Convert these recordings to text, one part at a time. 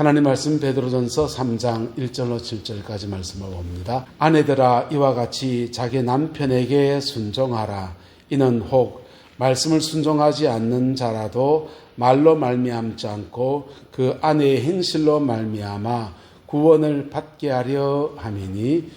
하나님 말씀 베드로전서 3장 1절로 7절까지 말씀을 봅니다. 아내들아 이와 같이 자기 남편에게 순종하라. 이는 혹 말씀을 순종하지 않는 자라도 말로 말미암지 않고 그 아내의 행실로 말미암아 구원을 받게 하려 함이니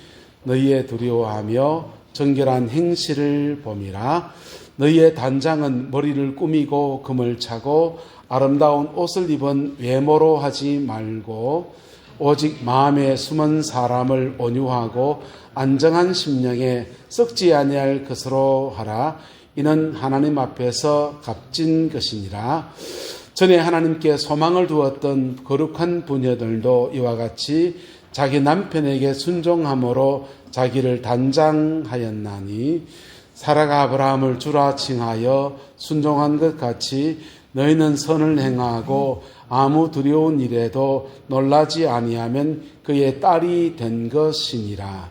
너희의 두려워하며 정결한 행실을 봄이라. 너희의 단장은 머리를 꾸미고 금을 차고 아름다운 옷을 입은 외모로 하지 말고 오직 마음에 숨은 사람을 온유하고 안정한 심령에 썩지 아니할 것으로 하라. 이는 하나님 앞에서 값진 것이니라. 전에 하나님께 소망을 두었던 거룩한 부녀들도 이와 같이 자기 남편에게 순종함으로 자기를 단장하였나니 사라가 아브라함을 주라 칭하여 순종한 것 같이 너희는 선을 행하고 아무 두려운 일에도 놀라지 아니하면 그의 딸이 된 것이니라.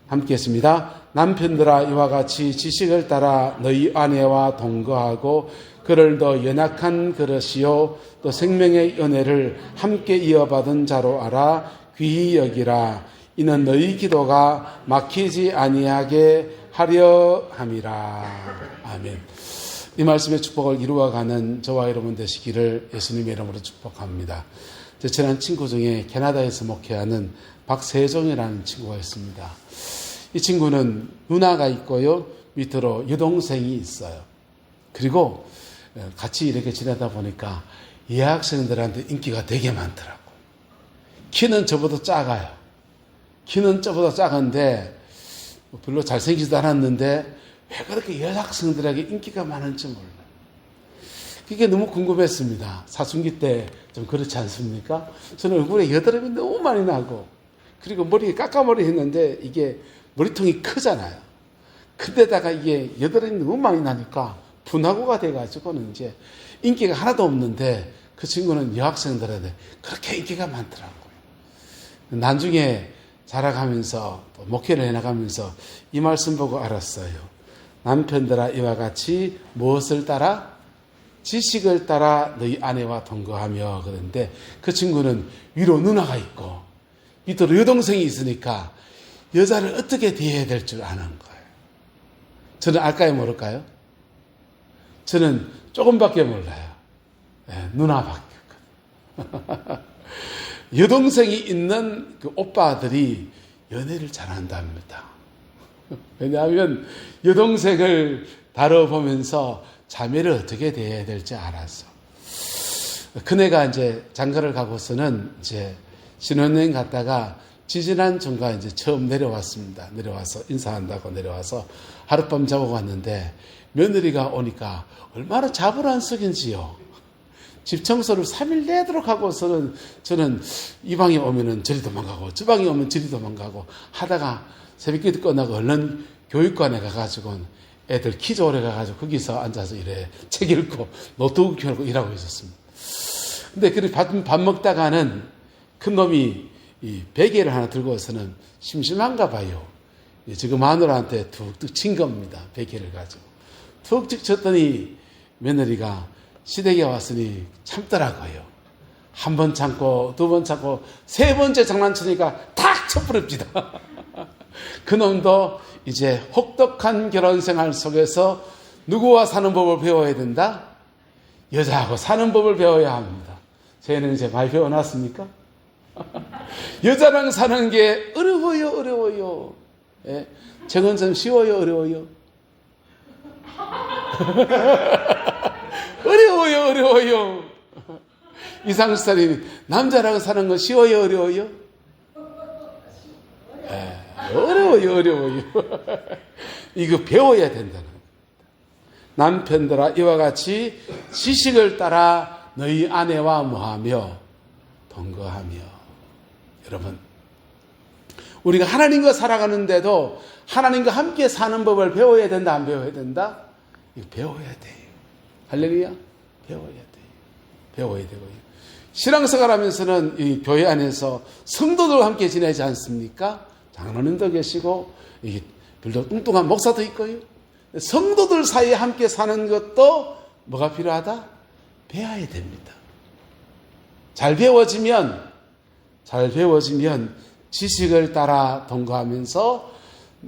함께 했습니다. 남편들아 이와 같이 지식을 따라 너희 아내와 동거하고 그를 더 연약한 그릇이요 또 생명의 은혜를 함께 이어받은 자로 알아 귀히 여기라. 이는 너희 기도가 막히지 아니하게 하려 함이라. 아멘. 이 말씀의 축복을 이루어가는 저와 여러분 되시기를 예수님의 이름으로 축복합니다. 제 친한 친구 중에 캐나다에서 목회하는 박세종이라는 친구가 있습니다. 이 친구는 누나가 있고요. 밑으로 여동생이 있어요. 그리고 같이 이렇게 지내다 보니까 여학생들한테 인기가 되게 많더라고. 키는 저보다 작아요. 키는 저보다 작은데 별로 잘생기지도 않았는데 왜 그렇게 여학생들에게 인기가 많은지 몰라요. 그게 너무 궁금했습니다. 사춘기 때 좀 그렇지 않습니까? 저는 얼굴에 여드름이 너무 많이 나고 그리고 머리에 깎아머리 했는데 이게 머리통이 크잖아요. 근데다가 이게 여드름이 너무 많이 나니까 분화구가 돼가지고는 이제 인기가 하나도 없는데 그 친구는 여학생들한테 그렇게 인기가 많더라고요. 나중에 자라가면서 또 목회를 해나가면서 이 말씀 보고 알았어요. 남편들아 이와 같이 무엇을 따라? 지식을 따라 너희 아내와 동거하며. 그런데 그 친구는 위로 누나가 있고 밑으로 여동생이 있으니까 여자를 어떻게 대해야 될 줄 아는 거예요. 저는 알까요 모를까요? 저는 조금밖에 몰라요. 네, 누나밖에 없거든요. 여동생이 있는 그 오빠들이 연애를 잘한답니다. 왜냐하면 여동생을 다뤄보면서 자매를 어떻게 대해야 될지 알아서. 그네가 이제 장가를 가고서는 이제 신혼여행 갔다가 지지난 정가 이제 처음 내려왔습니다. 내려와서 인사한다고 내려와서 하룻밤 자고 갔는데 며느리가 오니까 얼마나 자불안석인지요. 집 청소를 3일 내도록 하고서는 저는 이 방에 오면은 저리 도망가고 저 방에 오면 저리 도망가고 하다가 새벽기도 끝나고 얼른 교육관에 가가지고 애들 키즈홀에 가가지고 거기서 앉아서 이래 책 읽고 노트북 켜놓고 일하고 있었습니다. 근데 그렇게 밥 먹다가는 큰 놈이 이 베개를 하나 들고서는 심심한가 봐요. 지금 마누라한테 툭툭 친 겁니다. 베개를 가지고. 툭툭 쳤더니 며느리가 시댁에 왔으니 참더라고요. 한 번 참고 두 번 참고 세 번째 장난치니까 탁 쳐버립니다. 그놈도 이제 혹독한 결혼생활 속에서 누구와 사는 법을 배워야 된다? 여자하고 사는 법을 배워야 합니다. 저희는 이제 많이 배워놨습니까? 여자랑 사는 게 어려워요. 예? 정은선 쉬워요, 어려워요? 어려워요. 이상수사님, 남자랑 사는 건 쉬워요, 어려워요? 어려워요. 이거 배워야 된다는 겁니다. 남편들아 이와 같이 지식을 따라 너희 아내와 뭐하며 동거하며. 여러분, 우리가 하나님과 살아가는데도 하나님과 함께 사는 법을 배워야 된다, 안 배워야 된다? 이거 배워야 돼요. 할렐루야. 배워야 되고요. 신앙생활 하면서는 이 교회 안에서 성도들과 함께 지내지 않습니까? 장로님도 계시고 별도 뚱뚱한 목사도 있고요. 성도들 사이에 함께 사는 것도 뭐가 필요하다? 배워야 됩니다. 잘 배워지면 잘 배워지면 지식을 따라 동거하면서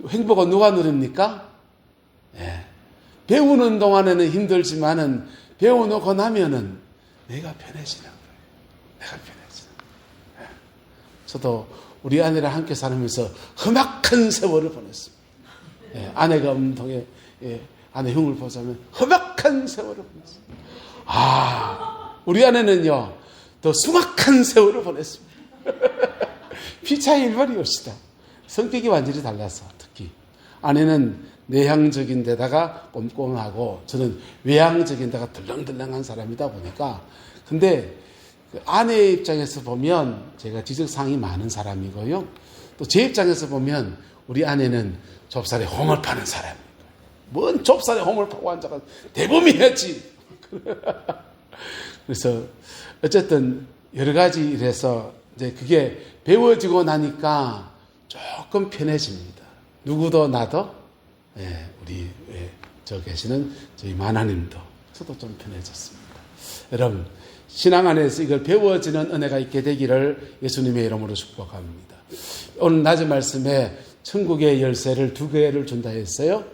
행복은 누가 누립니까? 예. 배우는 동안에는 힘들지만은 배워놓고 나면은 내가 편해지는 거예요. 내가 편해지는 거예요. 예. 저도 우리 아내랑 함께 살면서 험악한 세월을 보냈습니다. 예. 아내가 없는 동에 아내 흉을 보자면 험악한 세월을 보냈습니다. 우리 아내는요 더 숭악한 세월을 보냈습니다. 피차의 일반이옵시다. 성격이 완전히 달라서 특히 아내는 내향적인 데다가 꼼꼼하고 저는 외향적인 데가 덜렁덜렁한 사람이다 보니까 근데 그 아내의 입장에서 보면 제가 지적사항이 많은 사람이고요. 또 제 입장에서 보면 우리 아내는 좁쌀에 홈을 파는 사람이에요. 뭔 좁쌀에 홈을 파고 앉아가 대범해야지. 그래서 어쨌든 여러 가지 이래서 이제 그게 배워지고 나니까 조금 편해집니다. 누구도 나도 우리 저 계시는 저희 마나님도 저도 좀 편해졌습니다. 여러분 신앙 안에서 이걸 배워지는 은혜가 있게 되기를 예수님의 이름으로 축복합니다. 오늘 낮의 말씀에 천국의 열쇠를 2개를 준다 했어요.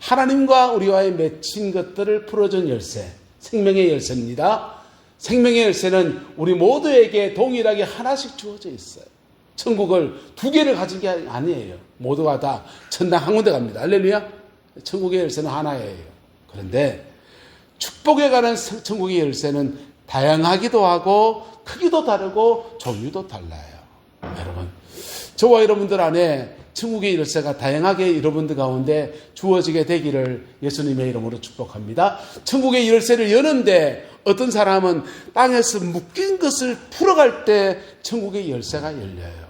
하나님과 우리와의 맺힌 것들을 풀어준 열쇠, 생명의 열쇠입니다. 생명의 열쇠는 우리 모두에게 동일하게 하나씩 주어져 있어요. 천국을 2개를 가진 게 아니에요. 모두가 다 천당 한 군데 갑니다. 할렐루야. 천국의 열쇠는 하나예요. 그런데 축복에 관한 천국의 열쇠는 다양하기도 하고 크기도 다르고 종류도 달라요. 여러분 저와 여러분들 안에 천국의 열쇠가 다양하게 여러분들 가운데 주어지게 되기를 예수님의 이름으로 축복합니다. 천국의 열쇠를 여는데 어떤 사람은 땅에서 묶인 것을 풀어갈 때 천국의 열쇠가 열려요.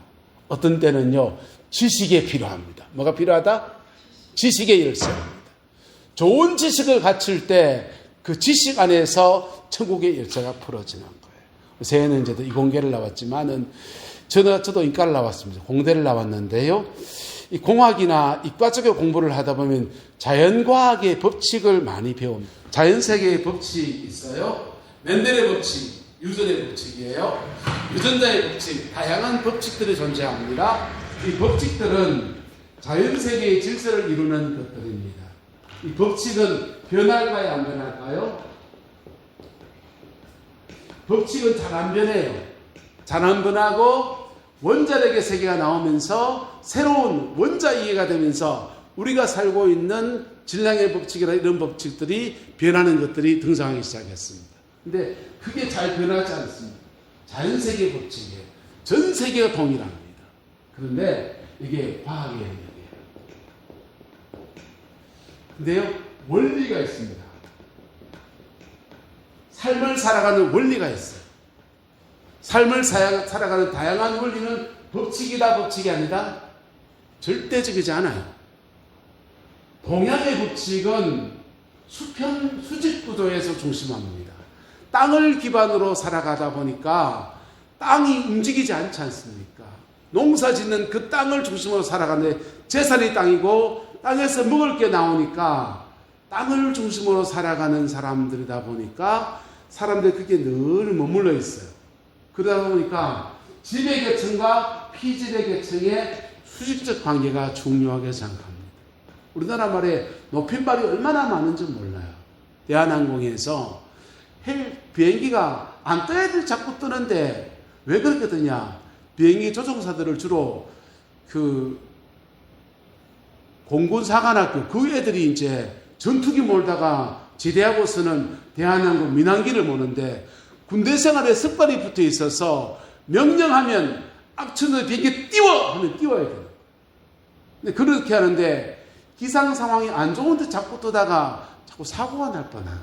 어떤 때는요 지식이 필요합니다. 뭐가 필요하다? 지식의 열쇠입니다. 좋은 지식을 갖출 때 그 지식 안에서 천국의 열쇠가 풀어지는 거예요. 새해는 이제 이공계를 나왔지만은 저도 이과를 나왔습니다. 공대를 나왔는데요. 이 공학이나 이과 쪽에 공부를 하다 보면 자연과학의 법칙을 많이 배웁니다. 자연세계의 법칙이 있어요. 멘델의 법칙, 유전의 법칙이에요. 유전자의 법칙, 다양한 법칙들이 존재합니다. 이 법칙들은 자연세계의 질서를 이루는 것들입니다. 이 법칙은 변할까요? 안 변할까요? 법칙은 잘 안 변해요. 잘 안 변하고 원자력의 세계가 나오면서 새로운 원자 이해가 되면서 우리가 살고 있는 질량의 법칙이나 이런 법칙들이 변하는 것들이 등장하기 시작했습니다. 근데 그게 잘 변하지 않습니다. 자연세계 법칙이에요. 전 세계가 동일합니다. 그런데 이게 과학의 영역이에요. 근데요, 원리가 있습니다. 삶을 살아가는 원리가 있어요. 삶을 살아가는 다양한 원리는 법칙이다, 법칙이 아니다. 절대적이지 않아요. 동양의 법칙은 수평, 수직 구조에서 중심합니다. 땅을 기반으로 살아가다 보니까 땅이 움직이지 않지 않습니까? 농사 짓는 그 땅을 중심으로 살아가는데 재산이 땅이고 땅에서 먹을 게 나오니까 땅을 중심으로 살아가는 사람들이다 보니까 사람들이 그게 늘 머물러 있어요. 그러다 보니까 지배 계층과 피지배 계층의 수직적 관계가 중요하게 생각합니다. 우리나라 말에 높임말이 얼마나 많은지 몰라요. 대한항공에서 비행기가 안 떠야 될 자꾸 뜨는데 왜 그렇게 뜨냐? 비행기 조종사들을 주로 그 공군사관학교 그 애들이 이제 전투기 몰다가 제대하고서는 대한항공 민항기를 모는데 군대 생활에 습관이 붙어 있어서 명령하면 앞천에 비행기 띄워! 하면 띄워야 돼요. 근데 그렇게 하는데 기상 상황이 안 좋은데 자꾸 뜨다가 자꾸 사고가 날 뻔한 거예요.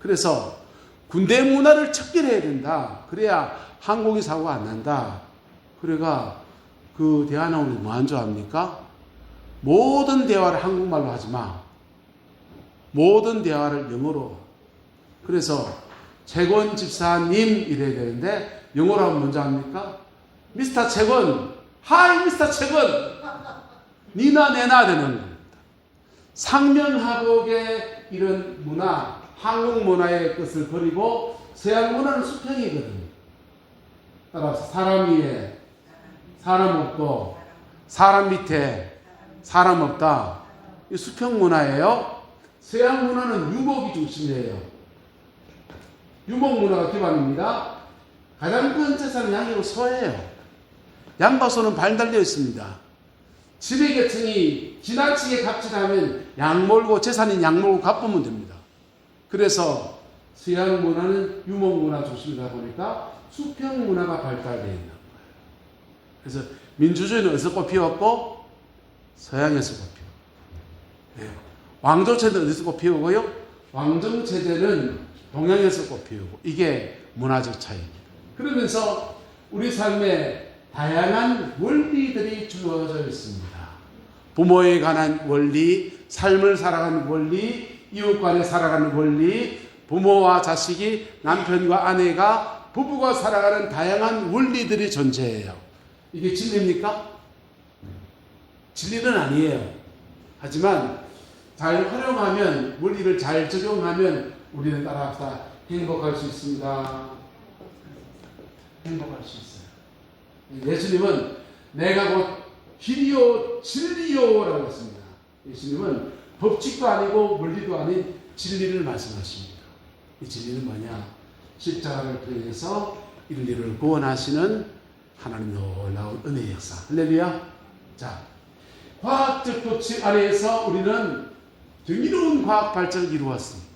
그래서 군대 문화를 척결해야 된다. 그래야 항공기 사고가 안 난다. 그래가 그 대한항공이 뭐 안 좋아합니까? 모든 대화를 한국말로 하지 마. 모든 대화를 영어로. 그래서 채권 집사님 이래야 되는데 영어로 하면 먼저 합니까? 미스터 채권, 하이 미스터 채권. 니나 내나 되는 겁니다. 상명하복의 이런 문화, 한국 문화의 것을 버리고 서양 문화는 수평이거든요. 따라서 사람 위에 사람 없고 사람 밑에 사람 없다. 이 수평 문화예요. 서양 문화는 유목이 중심이에요. 유목 문화가 기반입니다. 가장 큰 재산은 양이고 소예요. 양과 소는 발달되어 있습니다. 지배계층이 지나치게 갑질하면 양 몰고 재산인 양 몰고 갚으면 됩니다. 그래서 서양 문화는 유목 문화 중심이다 보니까 수평 문화가 발달되어 있는 거예요. 그래서 민주주의는 어디서 꽃피웠고 서양에서 꽃피웠고, 네. 왕조체는 어디서 꽃피우고요? 왕정체제는 동양에서 꽃피우고, 이게 문화적 차이입니다. 그러면서 우리 삶에 다양한 원리들이 주어져 있습니다. 부모에 관한 원리, 삶을 살아가는 원리, 이웃 간에 살아가는 원리, 부모와 자식이, 남편과 아내가, 부부가 살아가는 다양한 원리들이 존재해요. 이게 진리입니까? 진리는 아니에요. 하지만 잘 활용하면, 원리를 잘 적용하면 우리는 따라서 행복할 수 있습니다. 행복할 수 있어요. 예수님은 내가 곧 길이요 진리요라고 했습니다. 예수님은 법칙도 아니고 원리도 아닌 진리를 말씀하십니다. 이 진리는 뭐냐? 십자가를 통해서 인류를 구원하시는 하나님의 놀라운 은혜의 역사. 할렐루야. 자, 과학적 법칙 아래에서 우리는 경이로운 과학 발전을 이루었습니다.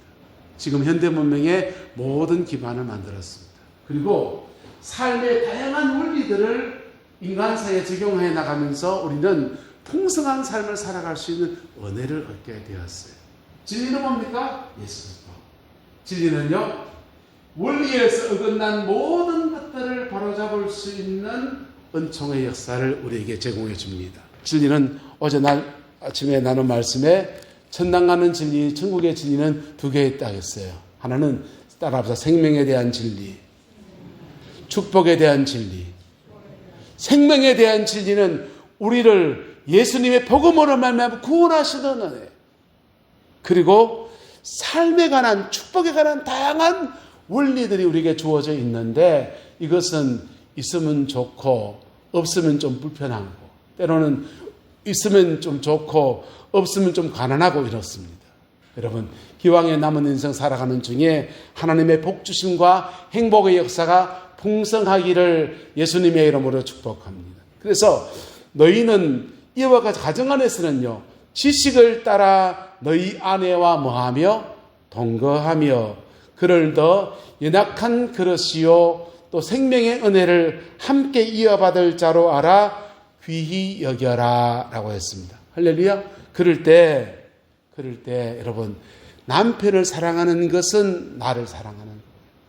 지금 현대 문명의 모든 기반을 만들었습니다. 그리고 삶의 다양한 원리들을 인간사에 적용해 나가면서 우리는 풍성한 삶을 살아갈 수 있는 은혜를 얻게 되었어요. 진리는 뭡니까? 예수 그리스도. 진리는요, 원리에서 어긋난 모든 것들을 바로잡을 수 있는 은총의 역사를 우리에게 제공해 줍니다. 진리는 어제 아침에 나눈 말씀에 천당 가는 진리, 천국의 진리는 두 개 있다고 했어요. 하나는 따라합시다. 생명에 대한 진리, 축복에 대한 진리. 생명에 대한 진리는 우리를 예수님의 복음으로 말미암아 구원하시는 은혜, 그리고 삶에 관한, 축복에 관한 다양한 원리들이 우리에게 주어져 있는데, 이것은 있으면 좋고 없으면 좀 불편하고, 때로는 있으면 좀 좋고 없으면 좀 가난하고 이렇습니다. 여러분, 기왕에 남은 인생 살아가는 중에 하나님의 복주심과 행복의 역사가 풍성하기를 예수님의 이름으로 축복합니다. 그래서 너희는 이와 같이 가정 안에서는요, 지식을 따라 너희 아내와 뭐하며 동거하며 그를 더 연약한 그릇이요 또 생명의 은혜를 함께 이어받을 자로 알아 귀히 여겨라 라고 했습니다. 할렐루야. 그럴 때 여러분, 남편을 사랑하는 것은 나를 사랑하는,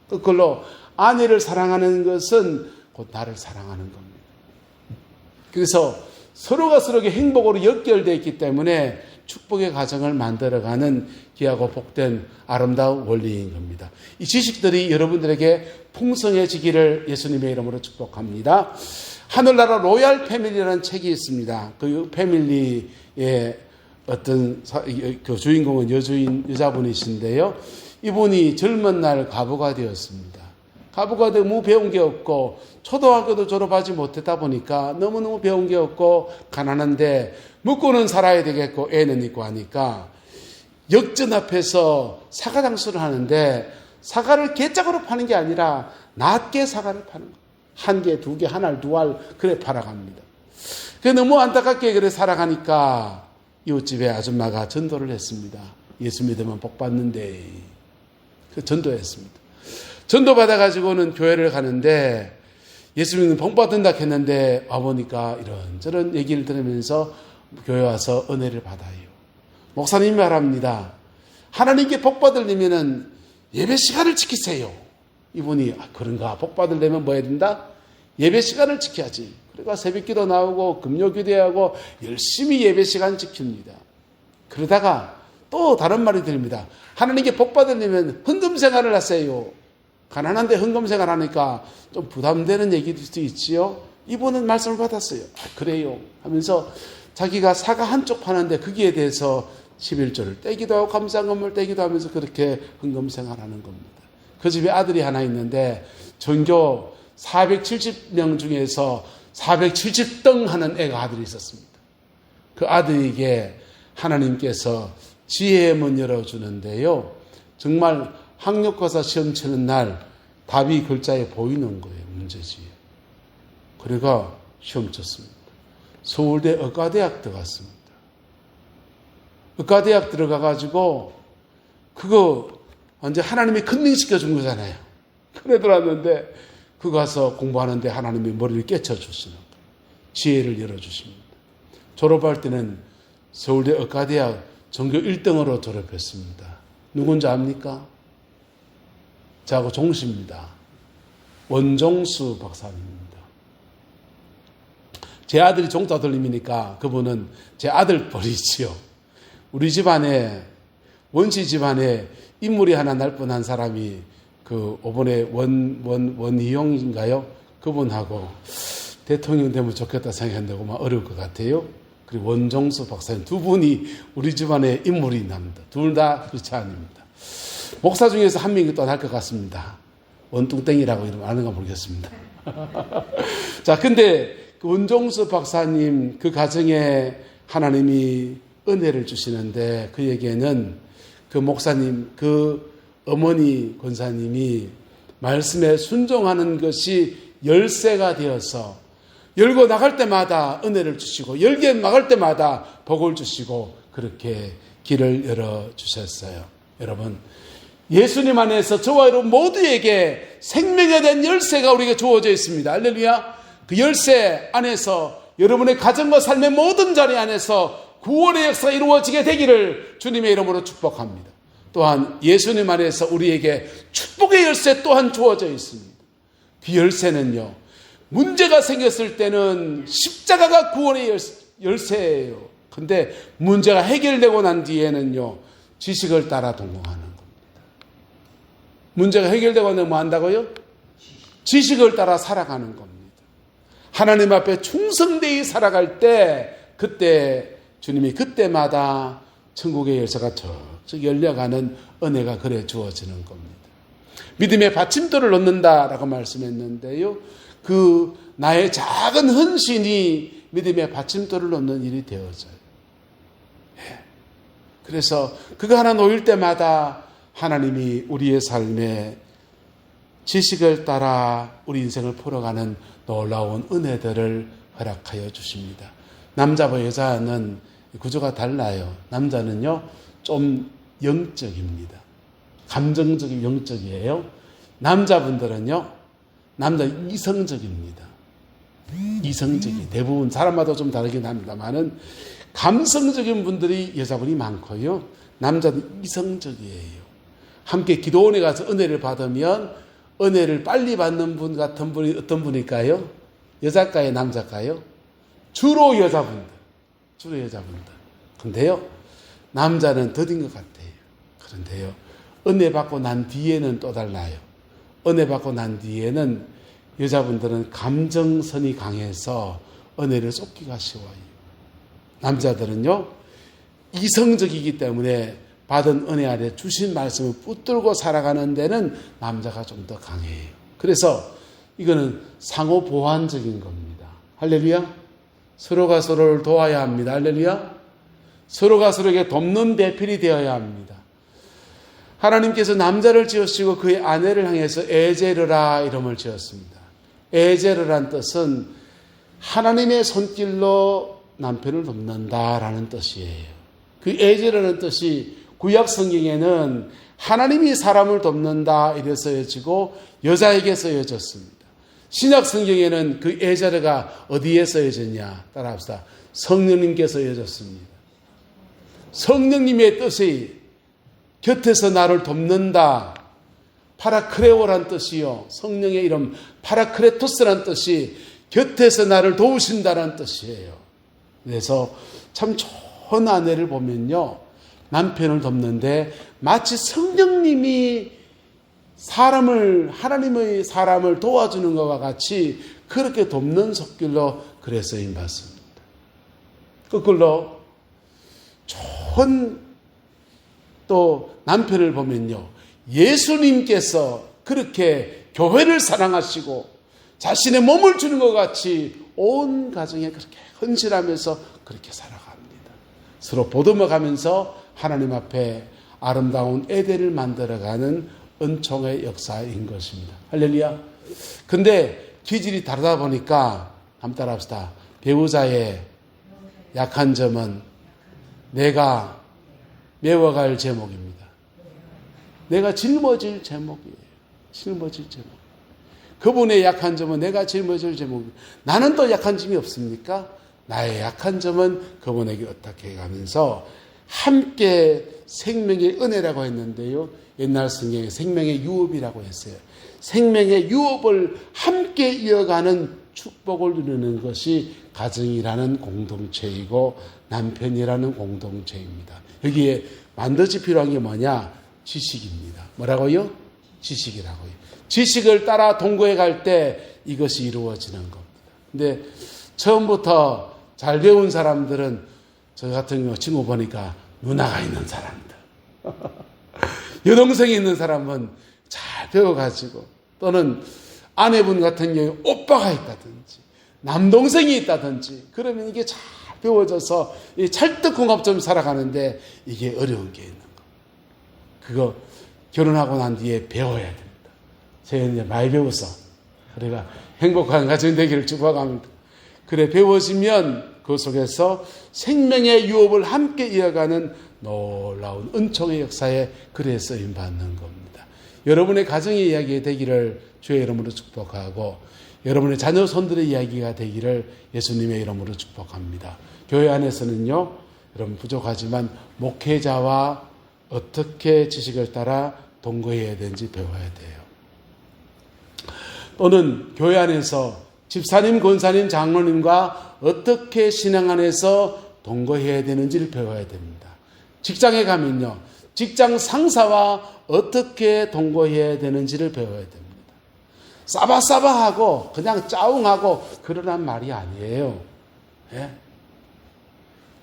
거꾸로 아내를 사랑하는 것은 곧 나를 사랑하는 겁니다. 그래서 서로가 서로에게 행복으로 연결되어 있기 때문에 축복의 가정을 만들어가는 귀하고 복된 아름다운 원리인 겁니다. 이 지식들이 여러분들에게 풍성해지기를 예수님의 이름으로 축복합니다. 하늘나라 로얄 패밀리라는 책이 있습니다. 그 패밀리의 어떤 그 주인공은 여자분이신데요. 이분이 젊은 날 과부가 되었습니다. 과부가 너무 배운 게 없고 초등학교도 졸업하지 못했다 보니까 너무너무 배운 게 없고 가난한데 먹고는 살아야 되겠고 애는 있고 하니까 역전 앞에서 사과 장수를 하는데 사과를 개짝으로 파는 게 아니라 낱개 사과를 파는 거예요. 한 개, 두 개, 한 알, 두 알 그래 팔아갑니다. 그래 너무 안타깝게 그래 살아가니까 이웃집에 아줌마가 전도를 했습니다. 예수 믿으면 복 받는데 그 전도했습니다. 전도 받아가지고는 교회를 가는데 예수 믿으면 복 받는다 했는데 와보니까 이런저런 얘기를 들으면서 교회 와서 은혜를 받아요. 목사님이 말합니다. 하나님께 복 받으려면 예배 시간을 지키세요. 이분이 그런가? 복 받으려면 뭐 해야 된다? 예배 시간을 지켜야지. 그러니까 새벽기도 나오고 금요기도하고 열심히 예배 시간 지킵니다. 그러다가 또 다른 말이 들립니다. 하나님께 복 받으려면 헌금 생활을 하세요. 가난한데 헌금 생활 하니까 좀 부담되는 얘기도 있지요. 이분은 말씀을 받았어요. 그래요 하면서 자기가 사과 한쪽 파는데 거기에 대해서 11조를 떼기도 하고 감사금을 떼기도 하면서 그렇게 헌금 생활하는 겁니다. 그 집에 아들이 하나 있는데 전교 470명 중에서 470등 하는 애가 아들이 있었습니다. 그 아들에게 하나님께서 지혜의 문 열어주는데요. 정말 학력고사 시험 치는 날 답이 글자에 보이는 거예요. 문제지에. 그래가 시험 쳤습니다. 서울대 의과대학 들어갔습니다. 의과대학 들어가가지고 그거 완전 하나님이 컨닝시켜 준 거잖아요. 그래 들어왔는데 그 가서 공부하는데 하나님이 머리를 깨쳐주시는 거예요. 지혜를 열어주십니다. 졸업할 때는 서울대 의과대학 전교 1등으로 졸업했습니다. 누군지 압니까? 저하고 종씨입니다. 원종수 박사님입니다. 제 아들이 종자돌림이니까 그분은 제 아들 벌이지요. 우리 집안에 원씨 집안에 인물이 하나 날 뻔한 사람이 그 이번에 원희용인가요? 그분하고 대통령 되면 좋겠다 생각했는데 막 어려울 것 같아요. 그리고 원종수 박사님 두 분이 우리 집안에 인물이 납니다. 둘 다 크리스찬입니다. 목사 중에서 한 명이 또 날 것 같습니다. 원뚱땡이라고 이러면 아는가 모르겠습니다. 자, 근데 그 원종수 박사님 그 가정에 하나님이 은혜를 주시는데 그에게는 그 목사님, 그 어머니 권사님이 말씀에 순종하는 것이 열쇠가 되어서 열고 나갈 때마다 은혜를 주시고 열게 나갈 때마다 복을 주시고 그렇게 길을 열어주셨어요. 여러분, 예수님 안에서 저와 여러분 모두에게 생명에 대한 열쇠가 우리에게 주어져 있습니다. 할렐루야. 그 열쇠 안에서 여러분의 가정과 삶의 모든 자리 안에서 구원의 역사가 이루어지게 되기를 주님의 이름으로 축복합니다. 또한 예수님 안에서 우리에게 축복의 열쇠 또한 주어져 있습니다. 그 열쇠는요, 문제가 생겼을 때는 십자가가 구원의 열쇠예요. 근데 문제가 해결되고 난 뒤에는요, 지식을 따라 동행하는 겁니다. 문제가 해결되고 나면 뭐 한다고요? 지식을 따라 살아가는 겁니다. 하나님 앞에 충성되이 살아갈 때 그때 주님이 그때마다 천국의 열쇠가 척척 열려가는 은혜가 그래 주어지는 겁니다. 믿음의 받침돌을 놓는다라고 말씀했는데요. 그 나의 작은 헌신이 믿음의 받침돌을 놓는 일이 되어져요. 그래서 그거 하나 놓일 때마다 하나님이 우리의 삶에 지식을 따라 우리 인생을 풀어가는 놀라운 은혜들을 허락하여 주십니다. 남자와 여자는 구조가 달라요. 남자는요, 좀 영적입니다. 감정적인 영적이에요. 남자분들은요, 남자 이성적입니다. 이성적이 대부분 사람마다 좀 다르긴 합니다만은 감성적인 분들이 여자분이 많고요. 남자는 이성적이에요. 함께 기도원에 가서 은혜를 받으면 은혜를 빨리 받는 분 같은 분이 어떤 분일까요? 여자일까요? 남자일까요? 주로 여자분들. 주로 여자분들. 근데요, 남자는 더딘 것 같아요. 그런데요, 은혜 받고 난 뒤에는 또 달라요. 은혜 받고 난 뒤에는 여자분들은 감정선이 강해서 은혜를 쏟기가 쉬워요. 남자들은요, 이성적이기 때문에 받은 은혜 아래 주신 말씀을 붙들고 살아가는 데는 남자가 좀 더 강해요. 그래서 이거는 상호 보완적인 겁니다. 할렐루야. 서로가 서로를 도와야 합니다. 할렐루야. 서로가 서로에게 돕는 배필이 되어야 합니다. 하나님께서 남자를 지으시고 그의 아내를 향해서 에제르라 이름을 지었습니다. 에제르란 뜻은 하나님의 손길로 남편을 돕는다라는 뜻이에요. 그 에제르라는 뜻이 구약 성경에는 하나님이 사람을 돕는다 이래 쓰여지고 여자에게 쓰여졌습니다. 신약 성경에는 그 에제르가 어디에 쓰여졌냐? 따라합시다. 성령님께 쓰여졌습니다. 성령님의 뜻이 곁에서 나를 돕는다. 파라크레오란 뜻이요. 성령의 이름 파라크레토스란 뜻이 곁에서 나를 도우신다는 뜻이에요. 그래서 참 좋은 아내를 보면요, 남편을 돕는데 마치 성령님이 하나님의 사람을 도와주는 것과 같이 그렇게 돕는 속길로 그래 쓰임 받습니다. 거꾸로 좋은 또 남편을 보면요, 예수님께서 그렇게 교회를 사랑하시고 자신의 몸을 주는 것 같이 온 가정에 그렇게 헌신하면서 그렇게 살아갑니다. 서로 보듬어가면서 하나님 앞에 아름다운 에덴을 만들어가는 은총의 역사인 것입니다. 할렐루야. 근데 기질이 다르다 보니까 한번 따라합시다. 배우자의 약한 점은 내가 메워갈 제목입니다. 내가 짊어질 제목이에요. 짊어질 제목. 그분의 약한 점은 내가 짊어질 제목입니다. 나는 또 약한 점이 없습니까? 나의 약한 점은 그분에게 어떻게 가면서 함께 생명의 은혜라고 했는데요. 옛날 성경에 생명의 유업이라고 했어요. 생명의 유업을 함께 이어가는 축복을 누리는 것이 가정이라는 공동체이고 남편이라는 공동체입니다. 여기에 반드시 필요한 게 뭐냐? 지식입니다. 뭐라고요? 지식이라고요. 지식을 따라 동거에 갈 때 이것이 이루어지는 겁니다. 근데 처음부터 잘 배운 사람들은 저 같은 경우 친구 보니까 누나가 있는 사람들, 여동생이 있는 사람은 잘 배워가지고 또는 아내분 같은 경우 오빠가 있다든지 남동생이 있다든지 그러면 이게 잘 배워져서 이 찰떡궁합처럼 살아가는데 이게 어려운 게 있는 거. 그거 결혼하고 난 뒤에 배워야 됩니다. 제가 이제 많이 배웠어. 그래가 행복한 가정 되기를 축복합니다. 그래 배워지면 그 속에서 생명의 유업을 함께 이어가는 놀라운 은총의 역사에 그래 쓰임 받는 겁니다. 여러분의 가정의 이야기가 되기를 주의 이름으로 축복하고 여러분의 자녀 손들의 이야기가 되기를 예수님의 이름으로 축복합니다. 교회 안에서는요, 여러분 부족하지만 목회자와 어떻게 지식을 따라 동거해야 되는지 배워야 돼요. 또는 교회 안에서 집사님, 권사님, 장로님과 어떻게 신앙 안에서 동거해야 되는지를 배워야 됩니다. 직장에 가면요, 직장 상사와 어떻게 동거해야 되는지를 배워야 됩니다. 싸바싸바하고 그냥 짜웅하고 그러란 말이 아니에요. 예?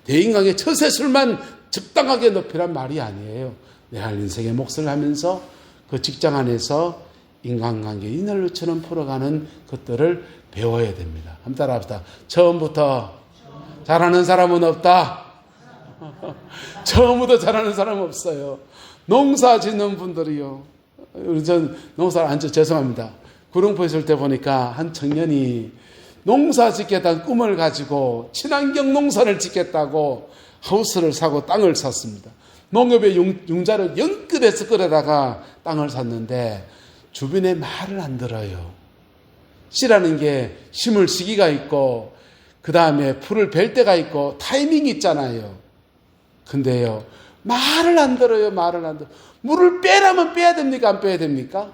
대인강의 처세술만 적당하게 높이란 말이 아니에요. 내 인생의 몫을 하면서 그 직장 안에서 인간관계 이날로처럼 풀어가는 것들을 배워야 됩니다. 한번 따라합시다. 처음부터 잘하는 사람은 없다. 처음부터 잘하는 사람은 없어요. 농사 짓는 분들이요. 전 농사를 안 죄송합니다. 구룡포에 있을 때 보니까 한 청년이 농사 짓겠다는 꿈을 가지고 친환경 농사를 짓겠다고 하우스를 사고 땅을 샀습니다. 농협의 융자를 연끌해서 끌어다가 땅을 샀는데 주변에 말을 안 들어요. 씨라는 게 심을 시기가 있고 그 다음에 풀을 벨 때가 있고 타이밍이 있잖아요. 근데요, 말을 안 들어요. 말을 안 들어요. 물을 빼라면 빼야 됩니까? 안 빼야 됩니까?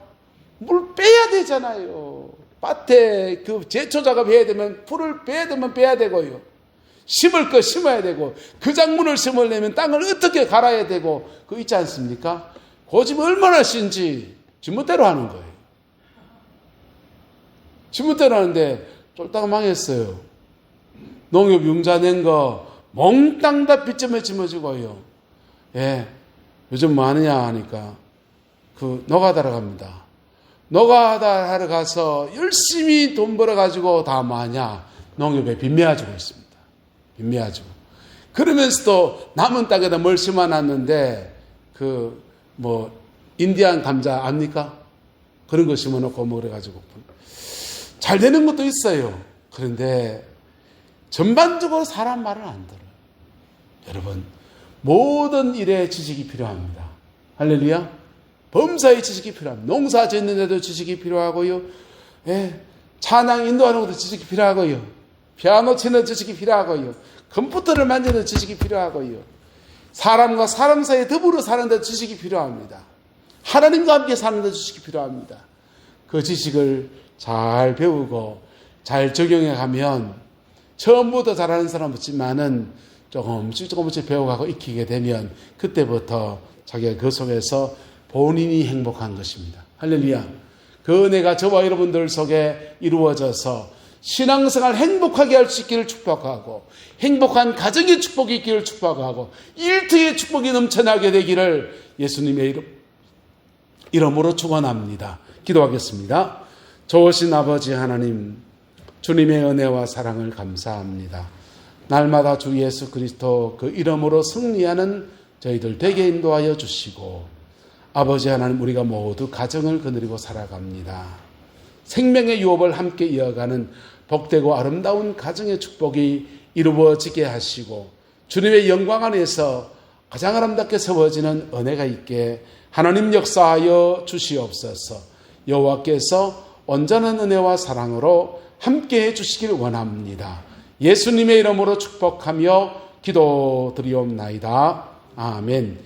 물 빼야 되잖아요. 밭에 그 제초 작업해야 되면 풀을 빼야 되면 빼야 되고요. 심을 거 심어야 되고 그 작물을 심으려면 땅을 어떻게 갈아야 되고 그거 있지 않습니까? 고집 얼마나 신지 지멋대로 하는 거예요. 지멋대로 하는데 쫄딱 망했어요. 농협 융자 낸 거 몽땅 다 빚점에 짊어지고요. 예, 요즘 뭐 하느냐 하니까 그 노가다로 갑니다. 노가다 하러 가서 열심히 돈 벌어가지고 다 뭐하냐? 농협에 빚매가지고 있습니다. 빚매가지고. 그러면서도 남은 땅에다 뭘 심어놨는데 그 뭐 인디안 감자 압니까? 그런 거 심어놓고 뭐 그래가지고 잘 되는 것도 있어요. 그런데 전반적으로 사람 말을 안 들어요. 여러분, 모든 일에 지식이 필요합니다. 할렐루야. 범사의 지식이 필요합니다. 농사 짓는 데도 지식이 필요하고요. 예, 찬양 인도하는 것도 지식이 필요하고요. 피아노 치는 지식이 필요하고요. 컴퓨터를 만지는 지식이 필요하고요. 사람과 사람 사이에 더불어 사는 데 지식이 필요합니다. 하나님과 함께 사는 데 지식이 필요합니다. 그 지식을 잘 배우고 잘 적용해 가면 처음부터 잘하는 사람 없지만은 조금씩 배워가고 익히게 되면 그때부터 자기가 그 속에서 본인이 행복한 것입니다. 할렐루야. 그 은혜가 저와 여러분들 속에 이루어져서 신앙생활 행복하게 할 수 있기를 축복하고 행복한 가정의 축복이 있기를 축복하고 일터의 축복이 넘쳐나게 되기를 예수님의 이름으로 축원합니다. 기도하겠습니다. 좋으신 아버지 하나님, 주님의 은혜와 사랑을 감사합니다. 날마다 주 예수 그리스도 그 이름으로 승리하는 저희들 되게 인도하여 주시고, 아버지 하나님, 우리가 모두 가정을 거느리고 살아갑니다. 생명의 유업을 함께 이어가는 복되고 아름다운 가정의 축복이 이루어지게 하시고, 주님의 영광 안에서 가장 아름답게 세워지는 은혜가 있게 하나님 역사하여 주시옵소서. 여호와께서 온전한 은혜와 사랑으로 함께해 주시길 원합니다. 예수님의 이름으로 축복하며 기도드리옵나이다. 아멘.